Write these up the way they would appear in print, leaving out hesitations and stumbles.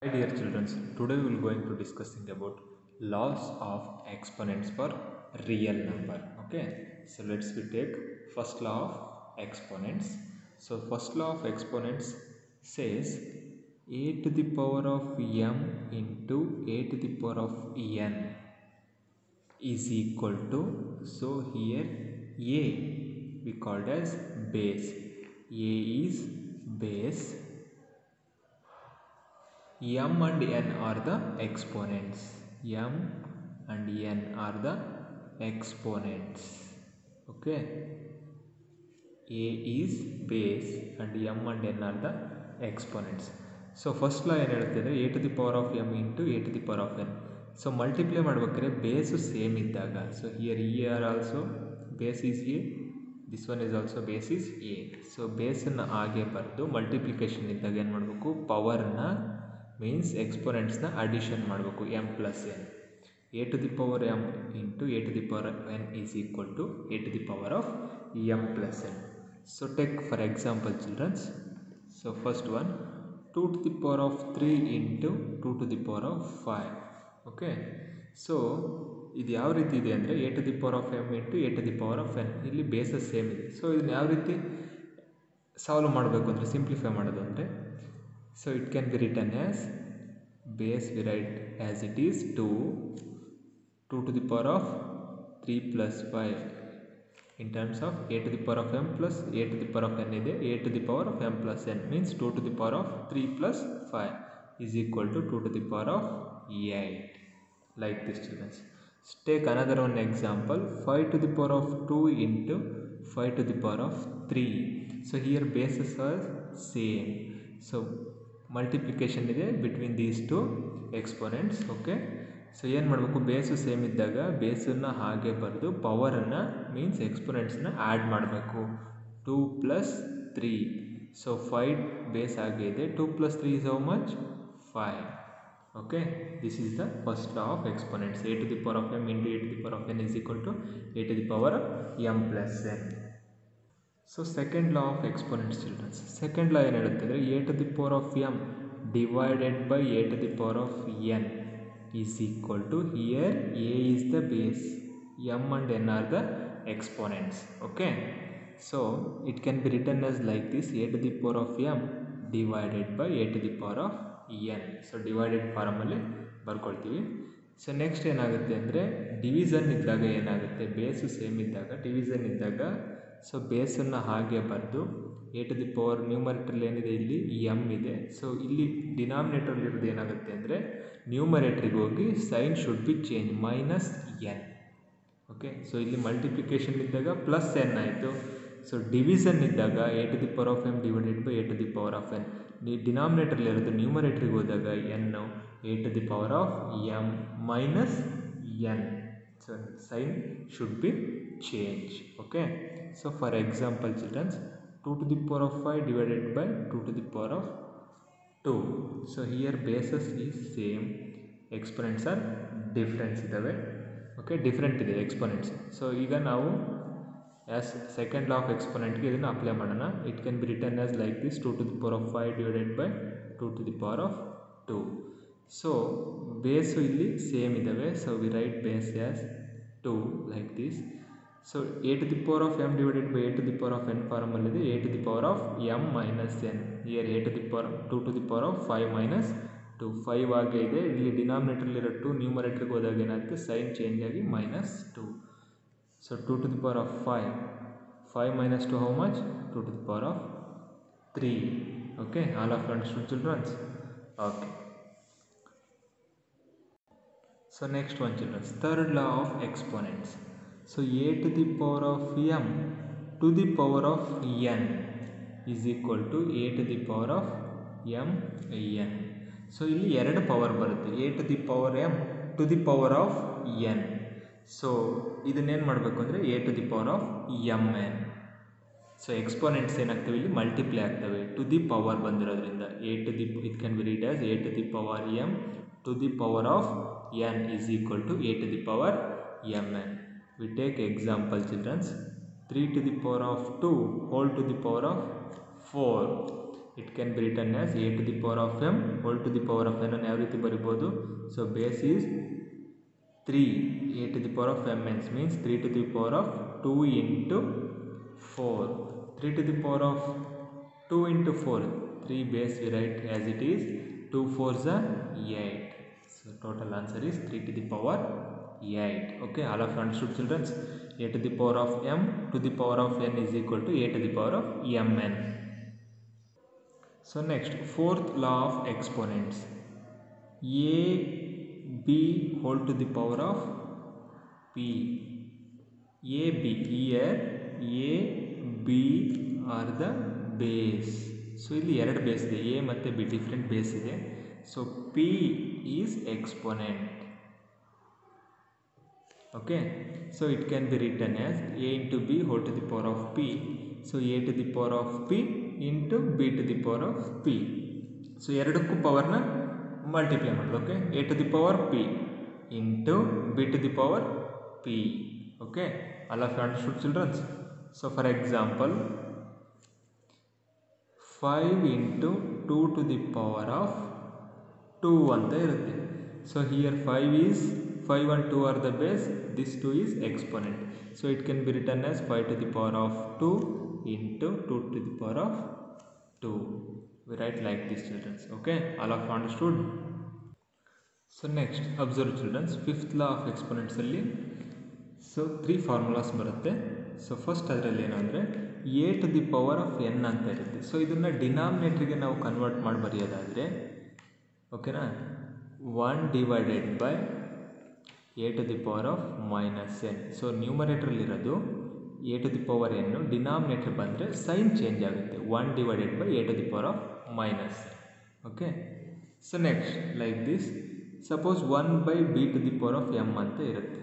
Hi dear children, today we will going to discussing about laws of exponents for real number. Okay, so let's we take first law of exponents. So first law of exponents says a to the power of m into a to the power of n is equal to, so here a we called as base. A is base, m and n are the exponents. M and n are the exponents. Okay, a is base and m and n are the exponents. So first law ಏನು ಹೇಳುತ್ತೆ ಅಂದರೆ a to the power of m into a to the power of n. So multiply ಮಾಡ್ಬೇಕಾದ್ರೆ base same ಇದ್ದಾಗ, so here are also base is a, this one is also base is a. So ಬೇಸನ್ನು ಹಾಗೆ ಬರೆದು multiplication ಇದ್ದಾಗ ಏನು ಮಾಡಬೇಕು, ಪವರ್ನ means ಎಕ್ಸ್ಪೊನೆಂಟ್ಸ್ನ ಅಡಿಷನ್ ಮಾಡಬೇಕು. m plus n, a to the power m into a to the power n is equal to a to the power of m plus n. So take for example children, so first one 2 to the power of 3 into 2 to the power of 5. Okay, so ಇದು ಯಾವ ರೀತಿ ಇದೆ ಅಂದರೆ a to the power of m into a to the power of n. ಇಲ್ಲಿ basis same ಇದೆ. So ಇದನ್ನು ಯಾವ ರೀತಿ ಸಾಲ್ವ್ ಮಾಡಬೇಕು ಅಂದರೆ, ಸಿಂಪ್ಲಿಫೈ ಮಾಡೋದು ಅಂದರೆ, so it can be written as base we write as it is 2 to the power of 3 plus 5 in terms of a to the power of m plus a to the power of n ಇದೆ. a to the power of m plus n means 2 to the power of 3 plus 5 is equal to 2 to the power of 8. Like this children. Take another one example, 5 to the power of 2 into 5 to the power of 3. So here bases are same. So multiplication ಇದೆ between these two exponents. Okay, so ಏನು ಮಾಡಬೇಕು, ಬೇಸು same ಇದ್ದಾಗ ಬೇಸನ್ನು ಹಾಗೆ ಬರೆದು ಪವರನ್ನು means ಎಕ್ಸ್ಪೊನೆಂಟ್ಸ್ನ add ಮಾಡಬೇಕು. 2 plus 3, so 5 base ಹಾಗೆ ಇದೆ. 2 plus 3 is how much, 5. Okay, this is the first law of exponents. a to the power of m into a to the power of n is equal to a to the power of m plus n. So second law of exponents childrens. Second law ಏನು ಹೇಳುತ್ತೆ ಅಂದರೆ a to the power of m divided by a to the power of n is equal to, here a is the base, m and n are the exponents. Okay, so it can be written as like this, a to the power of m divided by a to the power of n. So divided ಫಾರ್ಮಲ್ಲಿ ಬರ್ಕೊಳ್ತೀವಿ. So next ಏನಾಗುತ್ತೆ ಅಂದರೆ, division ಇದ್ದಾಗ ಏನಾಗುತ್ತೆ, ಬೇಸು same ಇದ್ದಾಗ division ಇದ್ದಾಗ, so ಬೇಸನ್ನು ಹಾಗೆ ಬರೆದು ಎ ಟು ದಿ ಪವರ್ ನ್ಯೂಮರೇಟ್ರಲ್ಲಿ ಏನಿದೆ, ಇಲ್ಲಿ ಎಮ್ ಇದೆ. ಸೊ ಇಲ್ಲಿ ಡಿನಾಮಿನೇಟ್ರಲ್ಲಿ ಇರೋದು ಏನಾಗುತ್ತೆ ಅಂದರೆ, ನ್ಯೂಮರೇಟ್ರಿಗೆ ಹೋಗಿ sign should be change, minus n. Okay, so ಇಲ್ಲಿ ಮಲ್ಟಿಪ್ಲಿಕೇಶನ್ ಇದ್ದಾಗ ಪ್ಲಸ್ ಎನ್ ಆಯಿತು. ಸೊ ಡಿವಿಷನ್ ಇದ್ದಾಗ a to the power of m divided by a to the power of n. ಡಿನಾಮಿನೇಟ್ರಲ್ಲಿ ಇರೋದು ನ್ಯೂಮರೇಟ್ರಿಗೆ ಹೋದಾಗ ಎನ್ನು a to the power of m minus n. So sign should be changed. Okay, so for example children, 2 to the power of 5 divided by 2 to the power of 2. So here bases is same, exponents are different idave. Okay, different ಇದೆ exponents. So ಈಗ ನಾವು as second law of exponent ಗೆ ಇದನ್ನು apply ಮಾಡೋಣ. It can be written as like this, 2 to the power of 5 divided by 2 to the power of 2. So base ಇಲ್ಲಿ same ಇದ್ದಾವೆ. So we write base as 2 like this. So a to the power of m divided by a to the power of n ಫಾರ್ಮಲ್ಲಿದೆ a to the power of m minus n. Here a to the power 2 to the power of 5 minus 2, 5 ಆಗೇ ಇದೆ. ಇಲ್ಲಿ ಡಿನಾಮಿನೇಟ್ರಲ್ಲಿರೋ 2 ನ್ಯೂಮರೇಟ್ರಿಗೆ ಹೋದಾಗ ಏನಾಗುತ್ತೆ, sign change ಆಗಿ minus 2. So 2 to the power of 5 minus 2 how much, 2 to the power of 3. Okay, all of understood childrens. Okay, so next one children, third law of exponents. So a to the power of m to the power of n is equal to a to the power of m n. So ಇಲ್ಲಿ ಎರಡು power ಬರುತ್ತೆ, a to the power m to the power of n. So ಇದನ್ನೇನು ಮಾಡಬೇಕು ಅಂದರೆ a to the power of mn. So exponents ಏನಾಗ್ತವೆ, ಇಲ್ಲಿ multiply ಆಗ್ತವೆ to the power ಬಂದಿರೋದ್ರಿಂದ. a to the, it can be read as a to the power m to the power of n is equal to a to the power mn. We take example children, 3 to the power of 2 whole to the power of 4. It can be written as a to the power of m whole to the power of n ಅನ್ನು ಯಾವ ರೀತಿ ಬರಿಬೋದು. So base is 3, a to the power of mn means 3 to the power of 2 into 4. 3 to the power of 2 into 4, 3 base we write as it is, 2 4s are 8. So total answer is 3 to the power 8. Okay, all of you understood, children? A to the power of m to the power of n is equal to a to the power of mn. So next, fourth law of exponents. A b whole to the power of p. A b, here a b are the base. So ಇಲ್ಲಿ ಎರಡು base ಇದೆ, a ಮತ್ತು b different base ಇದೆ. So p is exponent. Okay, so it can be written as a into b whole to the power of p. So a to the power of p into b to the power of p. So ಎರಡಕ್ಕೂ ಪವರ್ನ multiply ಮಾಡೋದು. Okay, a to the power p into b to the power p. Okay, all of you understood, children? So for example, 5 into 2 to the power of 2 ಅಂತ ಇರುತ್ತೆ. So here 5 and 2 are the base, this 2 is exponent. So it can be written as 5 to the power of 2 into 2 to the power of 2. We write like this, children. Okay, all of you understood? So next, observe, children, fifth law of exponents ಅಲ್ಲಿ so 3 formulas ಬರುತ್ತೆ. So first ಅದರಲ್ಲಿ ಏನು ಅಂದರೆ a to the power of n ಅಂತ ಇರುತ್ತೆ. ಸೊ ಇದನ್ನು ಡಿನಾಮಿನೇಟ್ರಿಗೆ ನಾವು ಕನ್ವರ್ಟ್ ಮಾಡಿ ಬರೆಯೋದಾದರೆ, ಓಕೆನಾ, 1 divided by a to the power of minus n. So ನ್ಯೂಮರೇಟ್ರಲ್ಲಿರೋದು a to the power n, denominator ಬಂದರೆ ಸೈನ್ ಚೇಂಜ್ ಆಗುತ್ತೆ, 1 divided by a to the power of minus n. Okay, so next like this, suppose 1 by b to the power of m ಅಂತ ಇರುತ್ತೆ.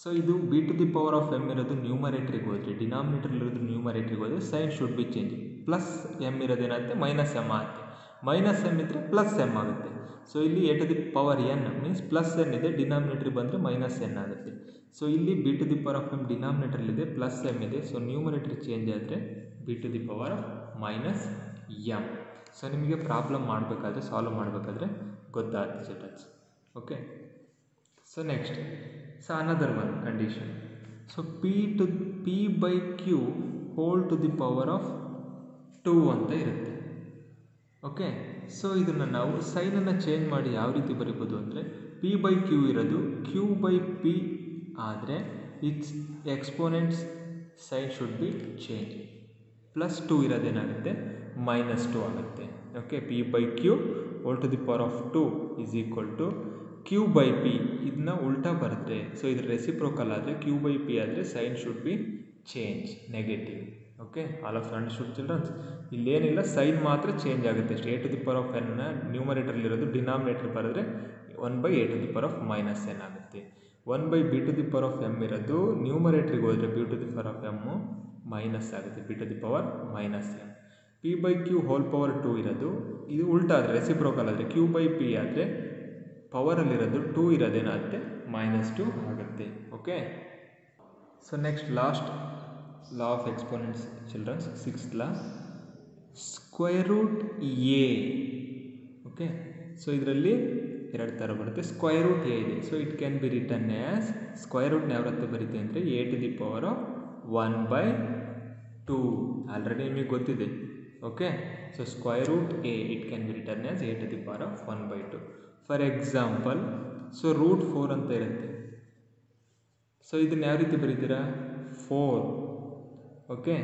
So ಇದು b to the power of m ಇರೋದು ನ್ಯೂಮರೇಟ್ರಿಗೆ ಹೋದರೆ, ಡಿನಾಮಿನೇಟರ್ಲಿರೋದು ನ್ಯೂಮರೇಟ್ರಿಗೆ ಹೋದರೆ sign should be change. Plus m ಇರೋದೇನಾಗುತ್ತೆ, minus m ಆಗುತ್ತೆ. ಮೈನಸ್ m ಇದ್ದರೆ ಪ್ಲಸ್ m ಆಗುತ್ತೆ. ಸೊ ಇಲ್ಲಿ a to the power n means plus n ಇದೆ, ಡಿನಾಮಿನೇಟ್ರಿಗೆ ಬಂದರೆ ಮೈನಸ್ n ಆಗುತ್ತೆ. ಸೊ ಇಲ್ಲಿ b to the power of m ಡಿನಾಮಿನೇಟರ್ಲಿದೆ, ಪ್ಲಸ್ m ಇದೆ. ಸೊ ನ್ಯೂಮರೇಟರ್ ಚೇಂಜ್ ಆದರೆ b to the power of minus m. So ನಿಮಗೆ ಪ್ರಾಬ್ಲಮ್ ಮಾಡಬೇಕಾದ್ರೆ, ಸಾಲ್ವ್ ಮಾಡಬೇಕಾದ್ರೆ ಗೊತ್ತಾಗುತ್ತೆ, childrens. Okay, so next, so another one condition. So p by q whole to the power of 2 ಅಂತ ಇರುತ್ತೆ. Okay, so ಇದನ್ನು ನಾವು ಸೈನನ್ನು change ಮಾಡಿ ಯಾವ ರೀತಿ ಬರೀಬೋದು ಅಂದರೆ, p by q ಇರೋದು q by p ಆದರೆ it's exponents sign should be change. Plus 2 ಇರೋದೇನಾಗುತ್ತೆ, ಮೈನಸ್ 2 ಆಗುತ್ತೆ. Okay, p by q whole to the power of 2 is equal to q by p. ಇದನ್ನ ಉಲ್ಟಾ ಬರುತ್ತೆ. ಸೊ ಇದ್ರ ರೆಸಿಪ್ರೋಕಲ್ ಆದರೆ q by p ಆದರೆ sign should be change, negative. Okay, all of understood, childrens? ಇಲ್ಲೇನಿಲ್ಲ, sign ಮಾತ್ರ change ಆಗುತ್ತೆ ಅಷ್ಟೇ. a to the power of n ನ್ಯೂಮರೇಟರ್ಲಿರೋದು ಡಿನಾಮಿನೇಟರ್ ಬರೆದ್ರೆ 1 by a to the power of minus n ಆಗುತ್ತೆ. 1 by b to the power of m ಇರೋದು ನ್ಯೂಮರೇಟ್ರಿಗೆ ಹೋದರೆ b to the power of m minus ಆಗುತ್ತೆ, b to the power minus m. p by q whole power 2 ಇರೋದು, ಇದು ಉಲ್ಟಾ ಆದರೆ reciprocal ಆದರೆ q by p ಆದರೆ ಪವರಲ್ಲಿರೋದು 2 ಇರೋದೇನಾಗುತ್ತೆ, ಮೈನಸ್ 2 ಆಗುತ್ತೆ. Okay, so next last law of exponents, childrens, sixth law, square root a. Okay, so ಇದರಲ್ಲಿ ಎರಡು ಥರ ಬರುತ್ತೆ. ಸ್ಕ್ವೇರ್ ರೂಟ್ ಎ ಇದೆ. So it can be written as, square ರೂಟ್ನ ಯಾವ ರೀತಿ ಬರೀತೀವಿ ಅಂದರೆ a to the power of 1 by 2. Already ನಿಮಗೆ ಗೊತ್ತಿದೆ. Okay, so square root a it can be written as a to the power of 1 by 2. For example, so root 4 ಅಂತ ಇರುತ್ತೆ. ಸೊ ಇದನ್ನು ಯಾವ ರೀತಿ ಬರೀತೀರಾ, 4. Okay,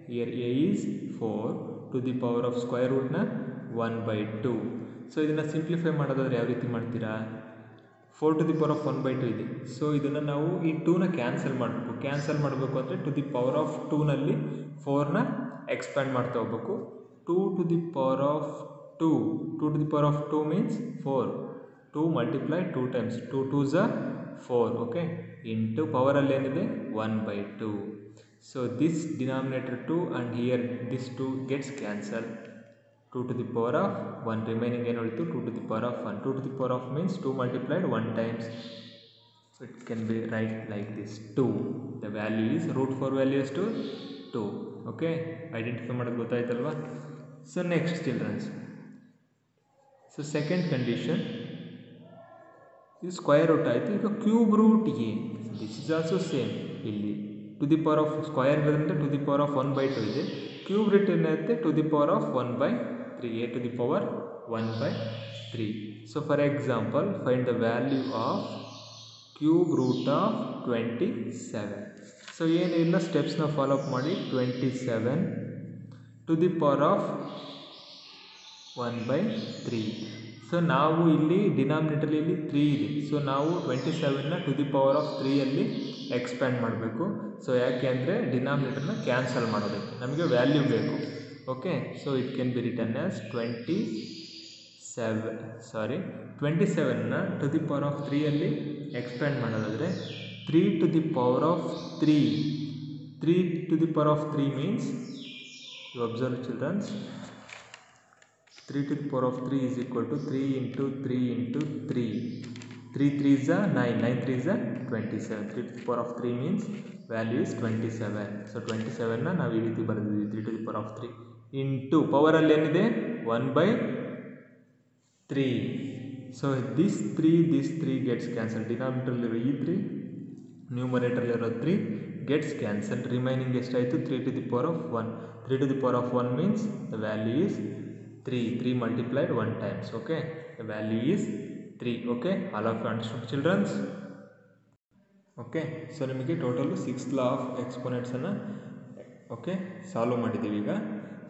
here a is 4 to the power of square ರೂಟ್ನ 1 by 2. ಸೊ ಇದನ್ನು simplify ಮಾಡೋದಾದ್ರೆ ಯಾವ ರೀತಿ ಮಾಡ್ತೀರಾ, 4 to the power of 1 by 2 ಇದೆ. ಸೊ ಇದನ್ನು ನಾವು ಈ 2ನ ಕ್ಯಾನ್ಸಲ್ ಮಾಡಬೇಕು. ಕ್ಯಾನ್ಸಲ್ ಮಾಡಬೇಕು ಅಂದರೆ ಟು ದಿ ಪವರ್ ಆಫ್ 2ನಲ್ಲಿ 4ನ ಎಕ್ಸ್ಪ್ಯಾಂಡ್ ಮಾಡ್ತಾ ಹೋಗ್ಬೇಕು. 2 to the power of 2, 2 to the power of 2 means 4. 2 multiply 2 times, 2 2s are 4. Okay, into power ಅಲ್ಲಿ ಏನಿದೆ 1 by 2. So this denominator 2 and here this 2 gets cancelled. 2 to the power of 1 remaining ಏನು ಉಳಿತು, 2 to the power of 1. 2 to the power of means 2 multiplied 1 times. So it can be write like this, 2. The value is root 4 value is to 2. Okay, identify ಮಾಡೋದು ಗೊತ್ತಾಯ್ತಲ್ವಾ? So next children, so second condition is square root ಆಯಿತು. ಈಗ cube root a, this is also same. ಇಲ್ಲಿ to the power of square ಇರೋದ್ರಿಂದ to the power of 1/2 ಇದೆ. Cube root ಏನಿರುತ್ತೆ to the power of 1/3, a to the power 1/3. So for example, find the value of cube root of 27. So ಏನಿಲ್ಲ, ಸ್ಟೆಪ್ಸ್ನ follow up ಮಾಡಿ 27 to the power of 1/3. So ನಾವು ಇಲ್ಲಿ ಡಿನಾಮಿನೇಟರ್ಲಿ ಇಲ್ಲಿ 3 ಇದೆ. ಸೊ ನಾವು 27ನ to the power of 3 expand ಮಾಡಬೇಕು. ಸೊ ಯಾಕೆ ಅಂದರೆ ಡಿನಾಮಿನೇಟರ್ನ ಕ್ಯಾನ್ಸಲ್ ಮಾಡೋದಕ್ಕೆ ನಮಗೆ ವ್ಯಾಲ್ಯೂ ಬೇಕು. Okay, so it can be return as 27ನ to the power of 3 expand ಮಾಡೋದಾದರೆ 3 to the power of 3. 3 to the power of 3 means, you observe children, 3 to the power of 3 is equal to 3 into 3 into 3. 3 3s are 9, 9 3s are 27. 3 to the power of 3 means value is 27. So 27 ನಾವು ಈ ರೀತಿ ಬರೆದಿದ್ದೀವಿ, 3 to the power of 3 into ಪವರಲ್ಲಿ ಏನಿದೆ 1/3. So this 3 gets cancelled. ಡಿನಾಮಿನೇಟರ್ಲಿರೋ ಈ 3 ನ್ಯೂಮರೇಟರ್ಲಿರೋ 3 gets cancelled. Remaining ಎಷ್ಟಾಯಿತು 3 to the power of 1. 3 to the power of 1 means the value is 3 multiplied 1 times. Okay, the value is 3. Okay, all of you understood children? Okay, so ನಿಮಗೆ total 6th law of exponents ಅನ್ನು okay solve ಮಾಡಿದ್ದೀವಿ ಈಗ.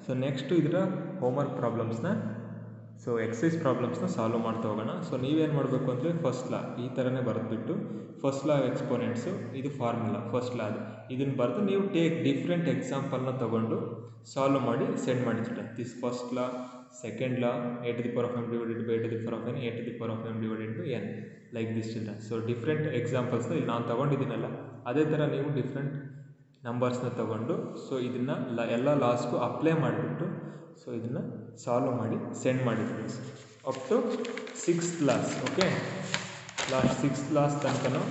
So next ಇದರ homework ಪ್ರಾಬ್ಲಮ್ಸ್ನ, so exercise ಪ್ರಾಬ್ಲಮ್ಸ್ನ solve ಮಾಡ್ತಾ ಹೋಗೋಣ. So ನೀವೇನು ಮಾಡಬೇಕು ಅಂದರೆ ಫಸ್ಟ್ ಲಾ ಈ ಥರನೇ ಬರೆದ್ಬಿಟ್ಟು ಫಸ್ಟ್ ಲಾ ಎಕ್ಸ್ಪೋನೆಂಟ್ಸು ಇದು ಫಾರ್ಮುಲಾ ಫಸ್ಟ್ ಲಾ ಅದು ಇದನ್ನು ಬರೆದು ನೀವು ಡಿಫ್ರೆಂಟ್ ಎಕ್ಸಾಂಪಲ್ನ ತೊಗೊಂಡು ಸಾಲ್ವ್ ಮಾಡಿ ಸೆಂಡ್ ಮಾಡಿ children. This first law, second law, a to the power of m divided by a to the power of n, a to the power of m divided by n, like this children. So different ಎಕ್ಸಾಂಪಲ್ಸ್ನ ಇಲ್ಲಿ ನಾನು ತೊಗೊಂಡಿದ್ದೀನಲ್ಲ ಅದೇ ಥರ ನೀವು different ನಂಬರ್ಸ್ನ ತೊಗೊಂಡು so ಇದನ್ನು ಎಲ್ಲ ಲಾಸ್ಗೂ ಅಪ್ಲೈ ಮಾಡಿಬಿಟ್ಟು ಸೊ ಇದನ್ನು ಸಾಲ್ವ್ ಮಾಡಿ ಸೆಂಡ್ ಮಾಡಿದ್ವಿ up to 6th class. Okay, last 6th class ತನಕನೂ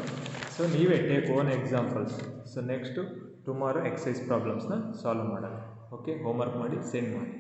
ಸೊ ನೀವೇ take own examples. So next tomorrow exercise ಪ್ರಾಬ್ಲಮ್ಸ್ನ ಸಾಲ್ವ್ ಮಾಡೋಣ. ಓಕೆ, ಹೋಮ್ವರ್ಕ್ ಮಾಡಿ ಸೆಂಡ್ ಮಾಡಿ.